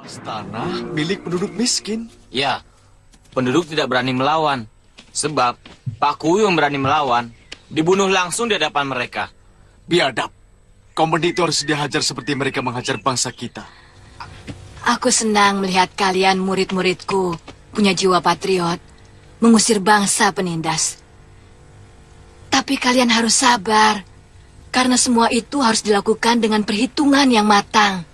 Istana milik penduduk miskin. Ya, penduduk tidak berani melawan. Sebab Pak Kuyu yang berani melawan, dibunuh langsung di hadapan mereka. Biadab. Kompeni itu harus dihajar seperti mereka menghajar bangsa kita. Aku senang melihat kalian murid-muridku punya jiwa patriot, mengusir bangsa penindas. Tapi kalian harus sabar, karena semua itu harus dilakukan dengan perhitungan yang matang.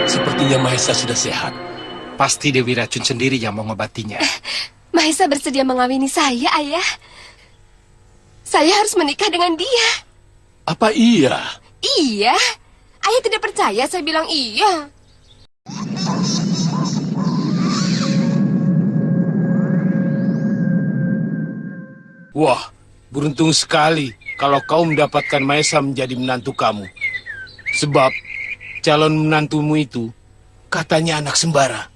Sepertinya Mahesa sudah sehat. Pasti Dewi Racun sendiri yang mengobatinya. Mahesa bersedia mengawini saya, Ayah. Saya harus menikah dengan dia. Apa iya? Iya. Ayah tidak percaya saya bilang iya. Wah, beruntung sekali kalau kau mendapatkan Mahesa menjadi menantu kamu. Sebab calon menantumu itu katanya anak sembara.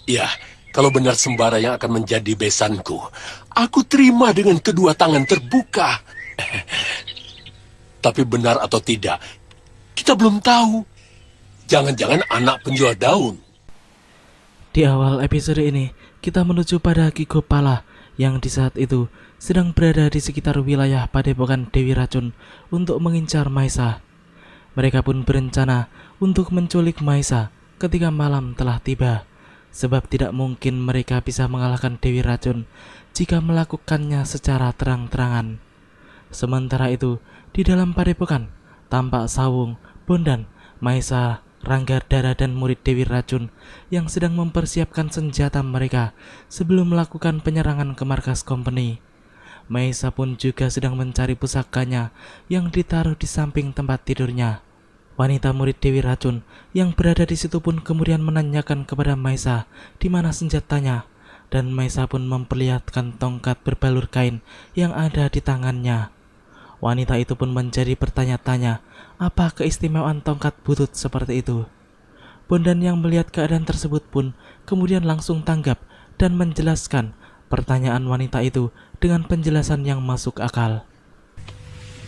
Ya, kalau benar Sembara yang akan menjadi besanku, aku terima dengan kedua tangan terbuka. Tapi benar atau tidak, kita belum tahu. Jangan-jangan anak penjual daun. Di awal episode ini, kita menuju pada Ki Gopala yang di saat itu sedang berada di sekitar wilayah Padepokan Dewi Racun untuk mengincar Mahesa. Mereka pun berencana untuk menculik Mahesa ketika malam telah tiba, sebab tidak mungkin mereka bisa mengalahkan Dewi Racun jika melakukannya secara terang-terangan. Sementara itu, di dalam padepokan, tampak Sawung, Bondan, Mahesa, Ranggardara dan murid Dewi Racun yang sedang mempersiapkan senjata mereka sebelum melakukan penyerangan ke markas kompeni. Mahesa pun juga sedang mencari pusakanya yang ditaruh di samping tempat tidurnya. Wanita murid Dewi Racun yang berada di situ pun kemudian menanyakan kepada Mahesa di mana senjatanya, dan Mahesa pun memperlihatkan tongkat berbalur kain yang ada di tangannya. Wanita itu pun menjadi bertanya-tanya apa keistimewaan tongkat butut seperti itu. Bondan yang melihat keadaan tersebut pun kemudian langsung tanggap dan menjelaskan pertanyaan wanita itu dengan penjelasan yang masuk akal.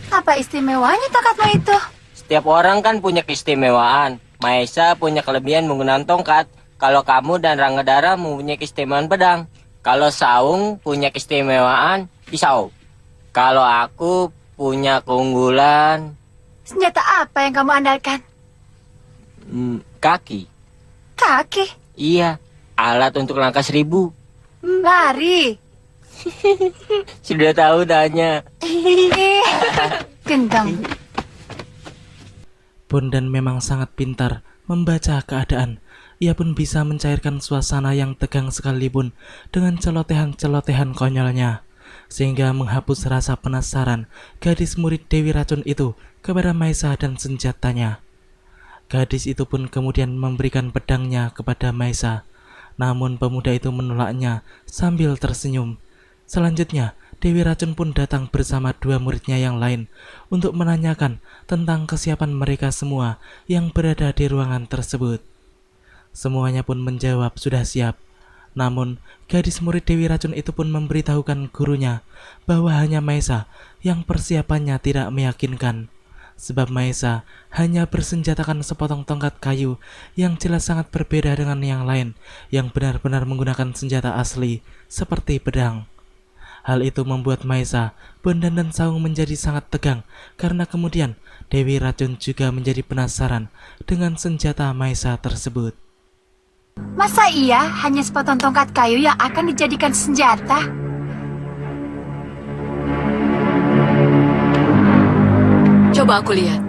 Apa istimewanya tongkatmu itu? Setiap orang kan punya keistimewaan. Mahesa punya kelebihan menggunakan tongkat. Kalau kamu dan Ranggardara mempunyai keistimewaan pedang. Kalau Sawung punya keistimewaan pisau. Kalau aku punya keunggulan Senjata apa yang kamu andalkan? kaki. Kaki? Iya, alat untuk langkah 1000. Lari. Sudah tahu tanya. Gendang. Bondan memang sangat pintar membaca keadaan. Ia pun bisa mencairkan suasana yang tegang sekalipun dengan celotehan-celotehan konyolnya, sehingga menghapus rasa penasaran gadis murid Dewi Racun itu kepada Mahesa dan senjatanya. Gadis itu pun kemudian memberikan pedangnya kepada Mahesa, namun pemuda itu menolaknya sambil tersenyum. Selanjutnya, Dewi Racun pun datang bersama dua muridnya yang lain untuk menanyakan tentang kesiapan mereka semua yang berada di ruangan tersebut. Semuanya pun menjawab sudah siap. Namun, gadis murid Dewi Racun itu pun memberitahukan gurunya bahwa hanya Mahesa yang persiapannya tidak meyakinkan. Sebab Mahesa hanya bersenjatakan sepotong tongkat kayu yang jelas sangat berbeda dengan yang lain yang benar-benar menggunakan senjata asli seperti pedang. Hal itu membuat Mahesa, Bondan dan Sawung menjadi sangat tegang karena kemudian Dewi Racun juga menjadi penasaran dengan senjata Mahesa tersebut. Masa iya hanya sepotong tongkat kayu yang akan dijadikan senjata? Coba aku lihat.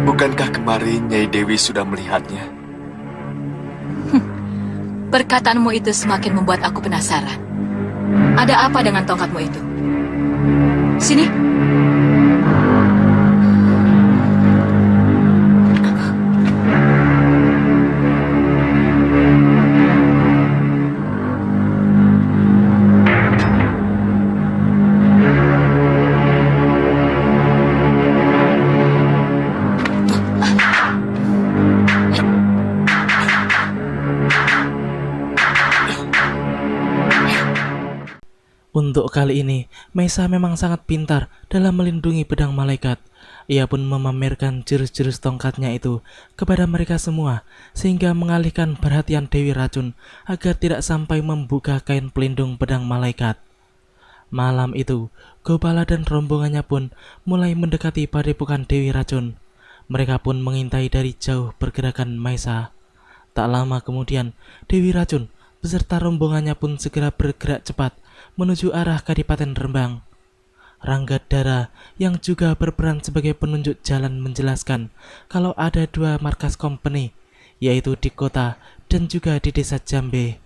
Bukankah kemarin Nyai Dewi sudah melihatnya? Perkataanmu itu semakin membuat aku penasaran. Ada apa dengan tongkatmu itu? Sini. Untuk kali ini, Maisa memang sangat pintar dalam melindungi pedang malaikat. Ia pun memamerkan jurus-jurus tongkatnya itu kepada mereka semua, sehingga mengalihkan perhatian Dewi Racun agar tidak sampai membuka kain pelindung pedang malaikat. Malam itu, Gopala dan rombongannya pun mulai mendekati padepokan Dewi Racun. Mereka pun mengintai dari jauh pergerakan Maisa. Tak lama kemudian, Dewi Racun beserta rombongannya pun segera bergerak cepat menuju arah Kadipaten Rembang. Ranggadara yang juga berperan sebagai penunjuk jalan menjelaskan kalau ada 2 markas company, yaitu di kota dan juga di desa Jambe.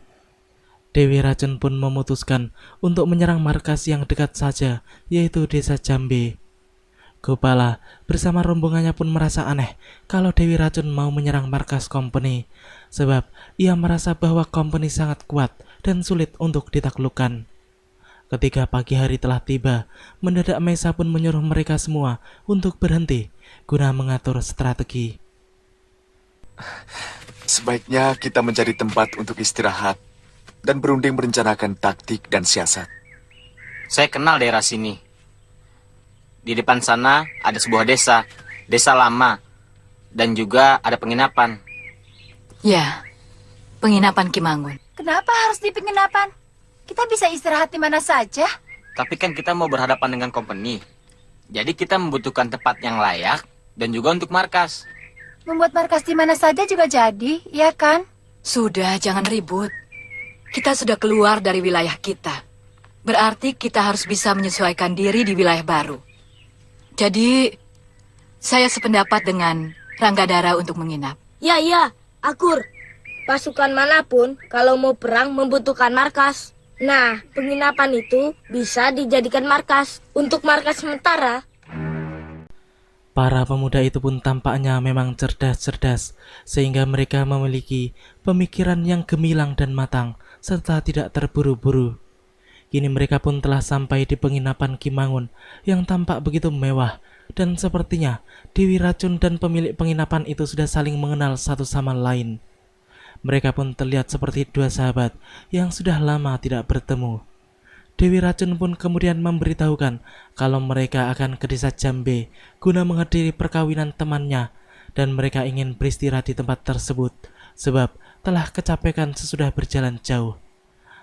Dewi Racun pun memutuskan untuk menyerang markas yang dekat saja, yaitu desa Jambe. Gopala bersama rombongannya pun merasa aneh kalau Dewi Racun mau menyerang markas company, sebab ia merasa bahwa company sangat kuat dan sulit untuk ditaklukkan. Ketika pagi hari telah tiba, mendadak Maisa pun menyuruh mereka semua untuk berhenti guna mengatur strategi. Sebaiknya kita mencari tempat untuk istirahat dan berunding merencanakan taktik dan siasat. Saya kenal daerah sini. Di depan sana ada sebuah desa lama, dan juga ada penginapan. Ya, penginapan Kimangun. Kenapa harus di penginapan? Kita bisa istirahat di mana saja. Tapi kan kita mau berhadapan dengan company. Jadi kita membutuhkan tempat yang layak dan juga untuk markas. Membuat markas di mana saja juga jadi, ya kan? Sudah, jangan ribut. Kita sudah keluar dari wilayah kita. Berarti kita harus bisa menyesuaikan diri di wilayah baru. Jadi, saya sependapat dengan Ranggadara untuk menginap. Ya, Akur. Pasukan manapun kalau mau perang membutuhkan markas. Nah, penginapan itu bisa dijadikan markas. Untuk markas sementara. Para pemuda itu pun tampaknya memang cerdas-cerdas, sehingga mereka memiliki pemikiran yang gemilang dan matang, serta tidak terburu-buru. Kini mereka pun telah sampai di penginapan Kimangun yang tampak begitu mewah, dan sepertinya Dewi Racun dan pemilik penginapan itu sudah saling mengenal satu sama lain. Mereka pun terlihat seperti 2 sahabat yang sudah lama tidak bertemu. Dewi Racun pun kemudian memberitahukan kalau mereka akan ke desa Jambe guna menghadiri perkawinan temannya, dan mereka ingin beristirahat di tempat tersebut sebab telah kecapekan sesudah berjalan jauh.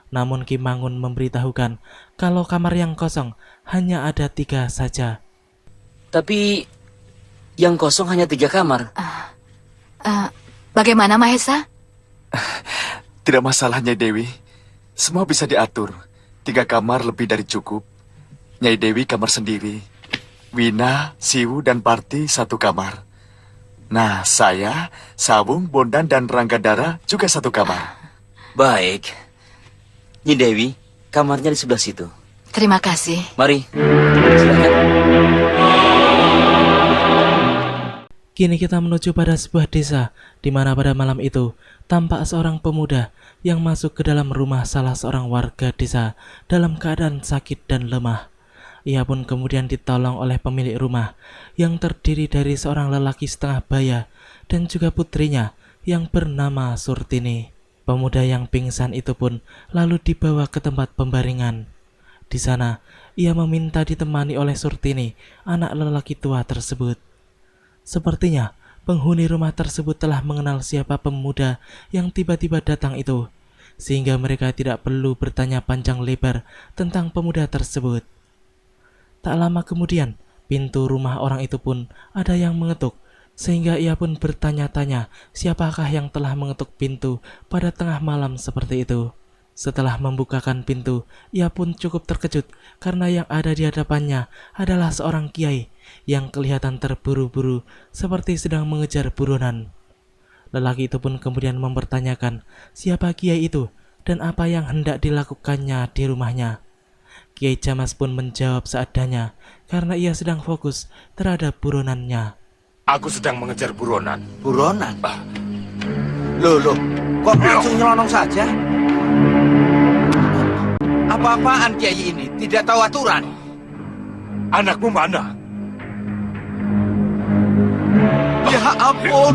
Namun Kimangun memberitahukan kalau kamar yang kosong hanya ada 3 saja. Tapi yang kosong hanya 3 kamar. Bagaimana Mahesa? Tidak masalahnya Dewi, semua bisa diatur. 3 kamar lebih dari cukup. Nyai Dewi kamar sendiri, Wina, Siwu, dan Parti 1 kamar. Nah, saya, Sawung, Bondan, dan Ranggadara juga 1 kamar. Baik. Nyi Dewi, kamarnya di sebelah situ. Terima kasih. Mari, silakan. Kini kita menuju pada sebuah desa, di mana pada malam itu tampak seorang pemuda yang masuk ke dalam rumah salah seorang warga desa dalam keadaan sakit dan lemah. Ia pun kemudian ditolong oleh pemilik rumah yang terdiri dari seorang lelaki setengah baya dan juga putrinya yang bernama Surtini. Pemuda yang pingsan itu pun lalu dibawa ke tempat pembaringan. Di sana, ia meminta ditemani oleh Surtini, anak lelaki tua tersebut. Sepertinya penghuni rumah tersebut telah mengenal siapa pemuda yang tiba-tiba datang itu, sehingga mereka tidak perlu bertanya panjang lebar tentang pemuda tersebut. Tak lama kemudian, pintu rumah orang itu pun ada yang mengetuk, sehingga ia pun bertanya-tanya siapakah yang telah mengetuk pintu pada tengah malam seperti itu. Setelah membukakan pintu, ia pun cukup terkejut karena yang ada di hadapannya adalah seorang kiai yang kelihatan terburu-buru seperti sedang mengejar buronan. Lelaki itu pun kemudian mempertanyakan siapa kiai itu dan apa yang hendak dilakukannya di rumahnya. Kiai Jamas pun menjawab seadanya karena ia sedang fokus terhadap buronannya. Aku sedang mengejar buronan. Buronan? Loh, kok langsung nyelonong saja? Apa-apaan kiai ini? Tidak tahu aturan. Anakmu mana? Ya ampun,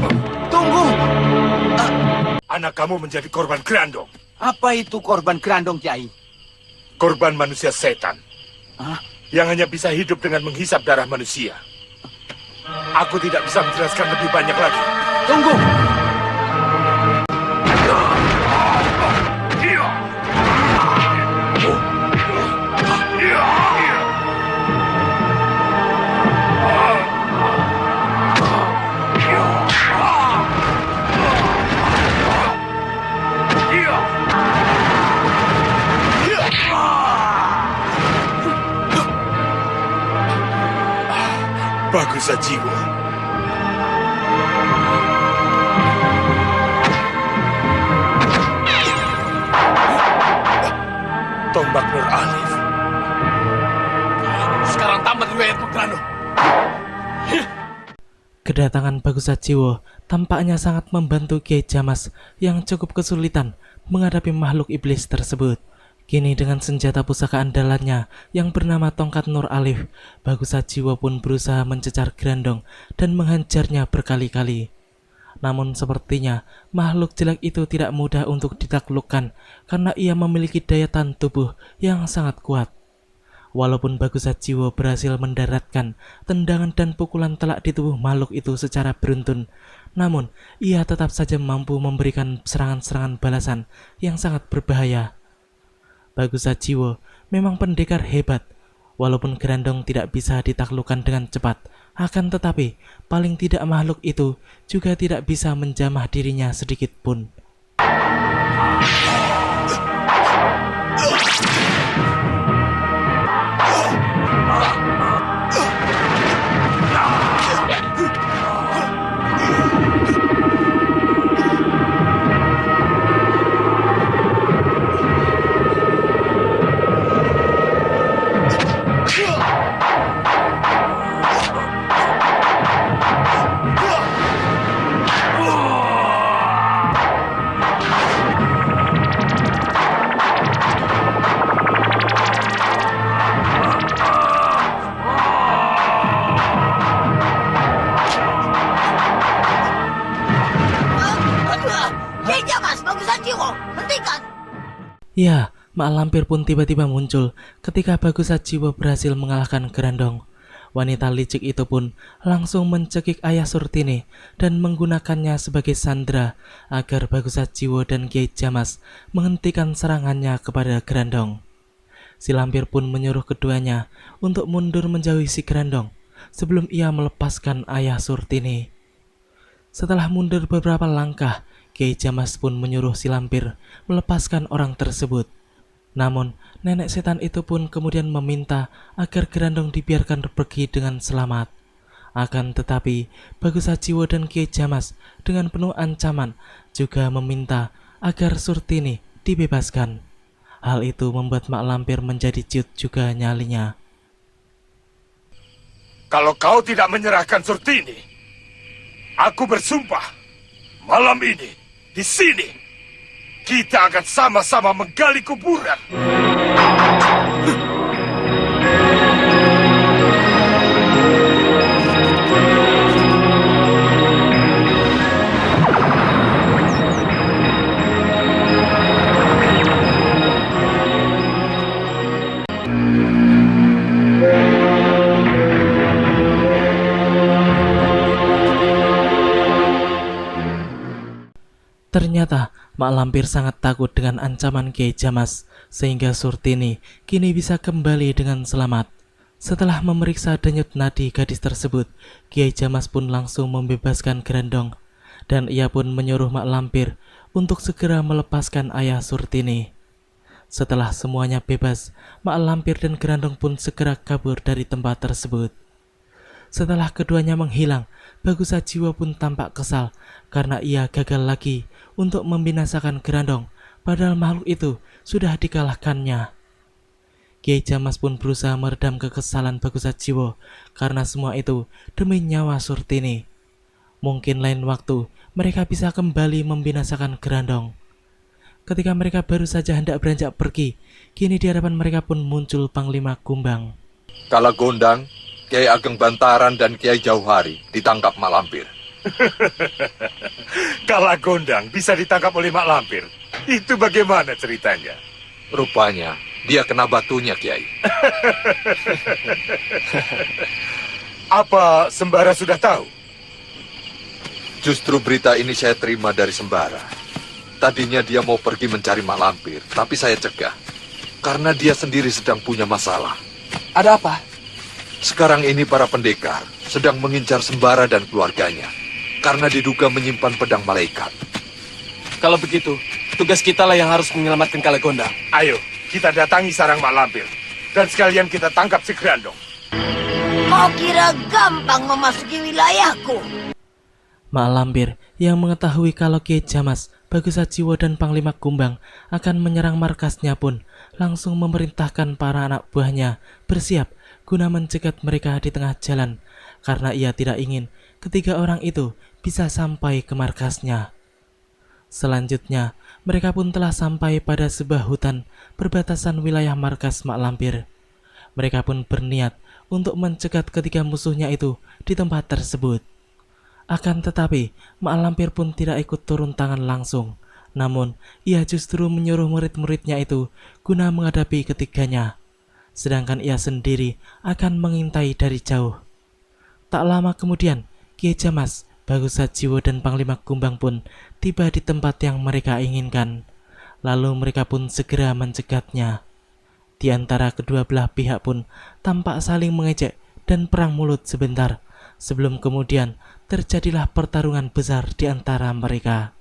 tunggu. Anak kamu menjadi korban gerandong. Apa itu korban gerandong, Kiai? korban manusia setan. Yang hanya bisa hidup dengan menghisap darah manusia. Aku tidak bisa menjelaskan lebih banyak lagi. Tunggu. Bagus jiwa. Tombak Nur Alif. Sekarang tamat riwayat Putrano. Kedatangan Bagus Sajiwo tampaknya sangat membantu Kiai Jamas yang cukup kesulitan menghadapi makhluk iblis tersebut. Kini dengan senjata pusaka andalannya yang bernama tongkat Nur Alif, Bagus Sajiwo pun berusaha mencecar Grandong dan menghajarnya berkali-kali. Namun sepertinya makhluk jelek itu tidak mudah untuk ditaklukkan karena ia memiliki daya tahan tubuh yang sangat kuat. Walaupun Bagus Sajiwo berhasil mendaratkan tendangan dan pukulan telak di tubuh makhluk itu secara beruntun, namun ia tetap saja mampu memberikan serangan-serangan balasan yang sangat berbahaya. Bagus Sajiwo memang pendekar hebat, walaupun Grandong tidak bisa ditaklukkan dengan cepat, akan tetapi paling tidak makhluk itu juga tidak bisa menjamah dirinya sedikit pun. Ya, mak lampir pun tiba-tiba muncul ketika Bagus Sajiwo berhasil mengalahkan Grandong. Wanita licik itu pun langsung mencekik ayah Surtini dan menggunakannya sebagai sandera agar Bagus Sajiwo dan Kiai Jamas menghentikan serangannya kepada Grandong. Si lampir pun menyuruh keduanya untuk mundur menjauhi si Grandong sebelum ia melepaskan ayah Surtini. Setelah mundur beberapa langkah, Kiai Jamas pun menyuruh si lampir melepaskan orang tersebut. Namun, nenek setan itu pun kemudian meminta agar Grandong dibiarkan pergi dengan selamat. Akan tetapi, Bagus Sajiwo dan Kiai Jamas dengan penuh ancaman juga meminta agar Surtini dibebaskan. Hal itu membuat mak lampir menjadi ciut juga nyalinya. Kalau kau tidak menyerahkan Surtini, aku bersumpah malam ini di sini kita akan sama-sama menggali kuburan. Ternyata mak lampir sangat takut dengan ancaman Kiai Jamas, sehingga Surtini kini bisa kembali dengan selamat. Setelah memeriksa denyut nadi gadis tersebut, Kiai Jamas pun langsung membebaskan Grandong, dan ia pun menyuruh mak lampir untuk segera melepaskan ayah Surtini. Setelah semuanya bebas, mak lampir dan Grandong pun segera kabur dari tempat tersebut. Setelah keduanya menghilang, Bagus Sajiwo pun tampak kesal karena ia gagal lagi untuk membinasakan Grandong, padahal makhluk itu sudah dikalahkannya. Kiai Jamas pun berusaha meredam kekesalan Bagus Sajiwo karena semua itu demi nyawa Surtini. Mungkin lain waktu mereka bisa kembali membinasakan Grandong. Ketika mereka baru saja hendak beranjak pergi, kini di hadapan mereka pun muncul Panglima Kumbang. Kala Gondang, Kiai Ageng Bantaran dan Kiai Jauhari ditangkap mak lampir. Kala Gondang bisa ditangkap oleh mak lampir. Itu bagaimana ceritanya? Rupanya Dia kena batunya, Kiai. Apa Sembara sudah tahu? Justru berita ini saya terima dari Sembara. Tadinya dia mau pergi mencari mak lampir, tapi saya cegah. Karena dia sendiri sedang punya masalah. Ada apa? Sekarang ini para pendekar sedang mengincar Sembara dan keluarganya. Karena diduga menyimpan pedang malaikat. Kalau begitu, tugas kita lah yang harus menyelamatkan Kalegonda. Ayo, kita datangi sarang mak lampir. Dan sekalian kita tangkap si Grandong. Kau kira gampang memasuki wilayahku? Mak Lampir yang mengetahui kalau Ki Jamas, Bagusajiwo dan Panglima Kumbang akan menyerang markasnya pun langsung memerintahkan para anak buahnya bersiap guna mencegat mereka di tengah jalan karena ia tidak ingin ketiga orang itu bisa sampai ke markasnya. Selanjutnya, mereka pun telah sampai pada sebuah hutan perbatasan wilayah markas Mak Lampir. Mereka pun berniat untuk mencegat ketiga musuhnya itu di tempat tersebut. Akan tetapi, Mak Lampir pun tidak ikut turun tangan langsung. Namun, ia justru menyuruh murid-muridnya itu guna menghadapi ketiganya. Sedangkan ia sendiri akan mengintai dari jauh. Tak lama kemudian, Ki Jamas, Bagusajiwo dan Panglima Kumbang pun tiba di tempat yang mereka inginkan. Lalu mereka pun segera mencegatnya. Di antara kedua belah pihak pun tampak saling mengejek dan perang mulut sebentar. Sebelum kemudian terjadilah pertarungan besar di antara mereka.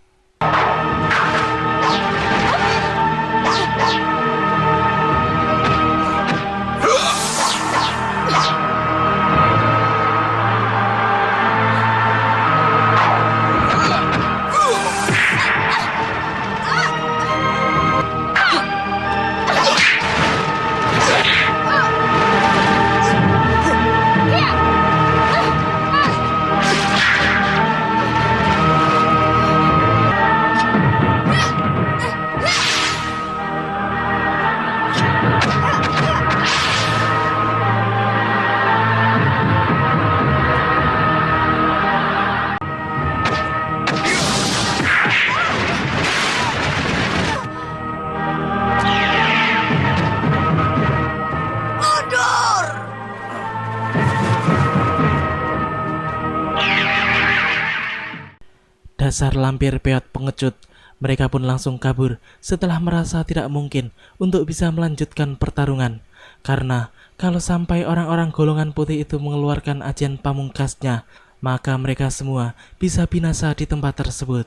Dasar lampir peot pengecut, mereka pun langsung kabur setelah merasa tidak mungkin untuk bisa melanjutkan pertarungan. Karena kalau sampai orang-orang golongan putih itu mengeluarkan ajian pamungkasnya, maka mereka semua bisa binasa di tempat tersebut.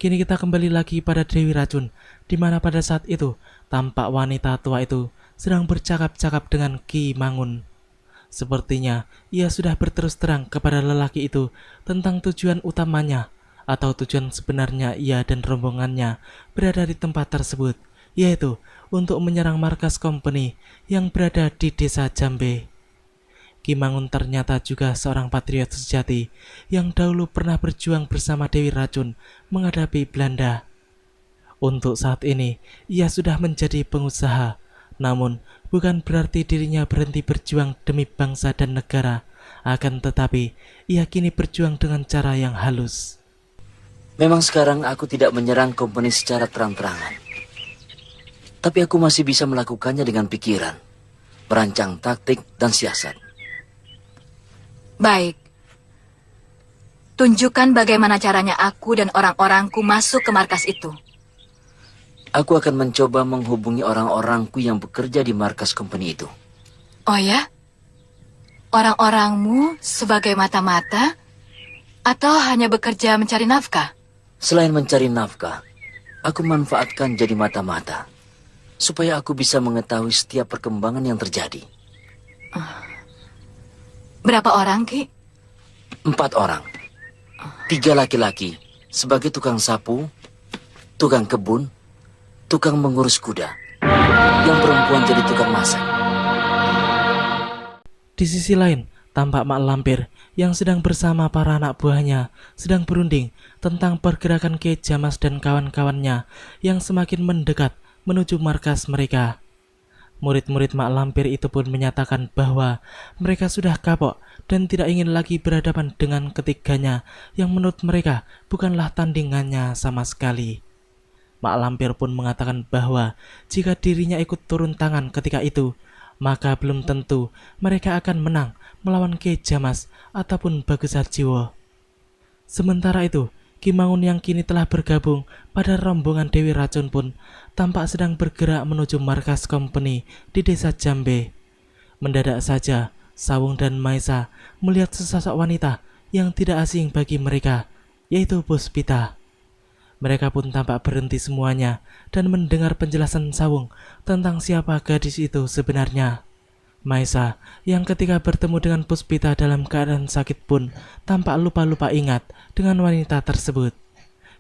Kini kita kembali lagi pada Dewi Racun, di mana pada saat itu tampak wanita tua itu sedang bercakap-cakap dengan Ki Mangun. Sepertinya ia sudah berterus terang kepada lelaki itu tentang tujuan utamanya atau tujuan sebenarnya ia dan rombongannya berada di tempat tersebut, yaitu untuk menyerang markas company yang berada di desa Jambe. Ki Mangun ternyata juga seorang patriot sejati yang dahulu pernah berjuang bersama Dewi Racun menghadapi Belanda. Untuk saat ini, ia sudah menjadi pengusaha, namun bukan berarti dirinya berhenti berjuang demi bangsa dan negara, akan tetapi ia kini berjuang dengan cara yang halus. Memang sekarang aku tidak menyerang company secara terang-terangan. Tapi aku masih bisa melakukannya dengan pikiran, merancang taktik dan siasat. Baik. Tunjukkan bagaimana caranya aku dan orang-orangku masuk ke markas itu. Aku akan mencoba menghubungi orang-orangku yang bekerja di markas company itu. Oh ya? Orang-orangmu sebagai mata-mata? Atau hanya bekerja mencari nafkah? Selain mencari nafkah, aku manfaatkan jadi mata-mata, supaya aku bisa mengetahui setiap perkembangan yang terjadi. Berapa orang, Ki? 4 orang. 3 laki-laki sebagai tukang sapu, tukang kebun, tukang mengurus kuda. Yang perempuan jadi tukang masak. Di sisi lain, tampak Mak Lampir yang sedang bersama para anak buahnya sedang berunding tentang pergerakan Ki Jamas dan kawan-kawannya yang semakin mendekat menuju markas mereka. Murid-murid Mak Lampir itu pun menyatakan bahwa mereka sudah kapok dan tidak ingin lagi berhadapan dengan ketiganya yang menurut mereka bukanlah tandingannya sama sekali. Mak Lampir pun mengatakan bahwa jika dirinya ikut turun tangan ketika itu, maka belum tentu mereka akan menang melawan Ki Jamas ataupun Bagus Arjiwo. Sementara itu, Ki Mangun yang kini telah bergabung pada rombongan Dewi Racun pun tampak sedang bergerak menuju markas company di desa Jambe. Mendadak saja, Sawung dan Maesa melihat sesosok wanita yang tidak asing bagi mereka, yaitu Puspita. Mereka pun tampak berhenti semuanya dan mendengar penjelasan Sawung tentang siapa gadis itu sebenarnya. Maesa yang ketika bertemu dengan Puspita dalam keadaan sakit pun tampak lupa-lupa ingat dengan wanita tersebut.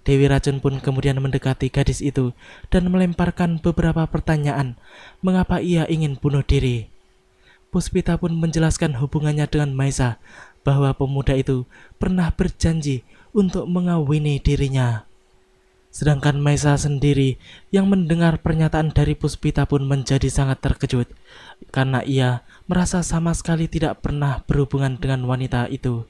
Dewi Racun pun kemudian mendekati gadis itu dan melemparkan beberapa pertanyaan mengapa ia ingin bunuh diri. Puspita pun menjelaskan hubungannya dengan Maesa bahwa pemuda itu pernah berjanji untuk mengawini dirinya. Sedangkan Maesa sendiri yang mendengar pernyataan dari Puspita pun menjadi sangat terkejut karena ia merasa sama sekali tidak pernah berhubungan dengan wanita itu.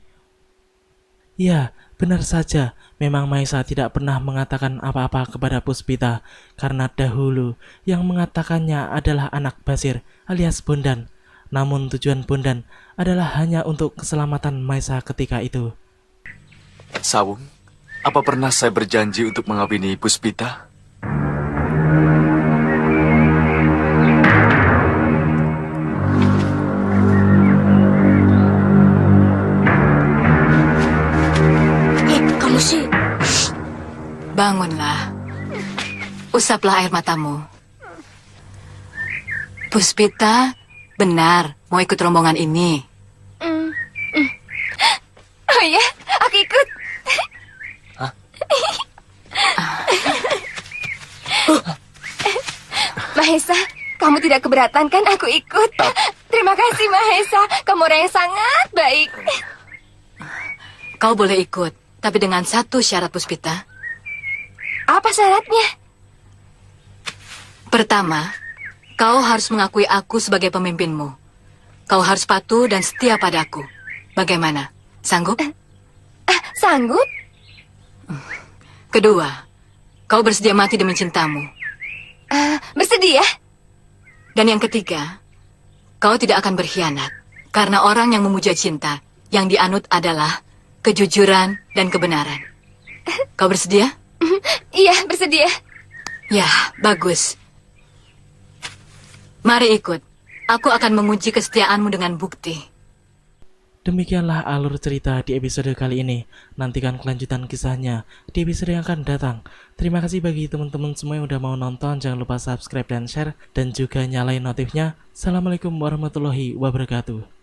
Ya, benar saja, memang Maesa tidak pernah mengatakan apa-apa kepada Puspita karena dahulu yang mengatakannya adalah anak Basir alias Bondan. Namun tujuan Bondan adalah hanya untuk keselamatan Maesa ketika itu. Sawung, apa pernah saya berjanji untuk mengawini Puspita? Kamu sih? Bangunlah. Usaplah air matamu. Puspita, benar mau ikut rombongan ini. Oh ya, aku ikut. Mahesa, kamu tidak keberatan kan aku ikut? Terima kasih Mahesa, kamu orang yang sangat baik. Kau boleh ikut, tapi dengan satu syarat Puspita. Apa syaratnya? Pertama, kau harus mengakui aku sebagai pemimpinmu. Kau harus patuh dan setia padaku. Bagaimana? Sanggup? Sanggup? Kedua, kau bersedia mati demi cintamu. Bersedia? Dan yang ketiga, kau tidak akan berkhianat. Karena orang yang memuja cinta, yang dianut adalah kejujuran dan kebenaran. Kau bersedia? Iya, bersedia. Ya, bagus. Mari ikut. Aku akan menguji kesetiaanmu dengan bukti. Demikianlah alur cerita di episode kali ini. Nantikan kelanjutan kisahnya di episode yang akan datang. Terima kasih bagi teman-teman semua yang udah mau nonton. Jangan lupa subscribe dan share, dan juga nyalain notifnya. Assalamualaikum warahmatullahi wabarakatuh.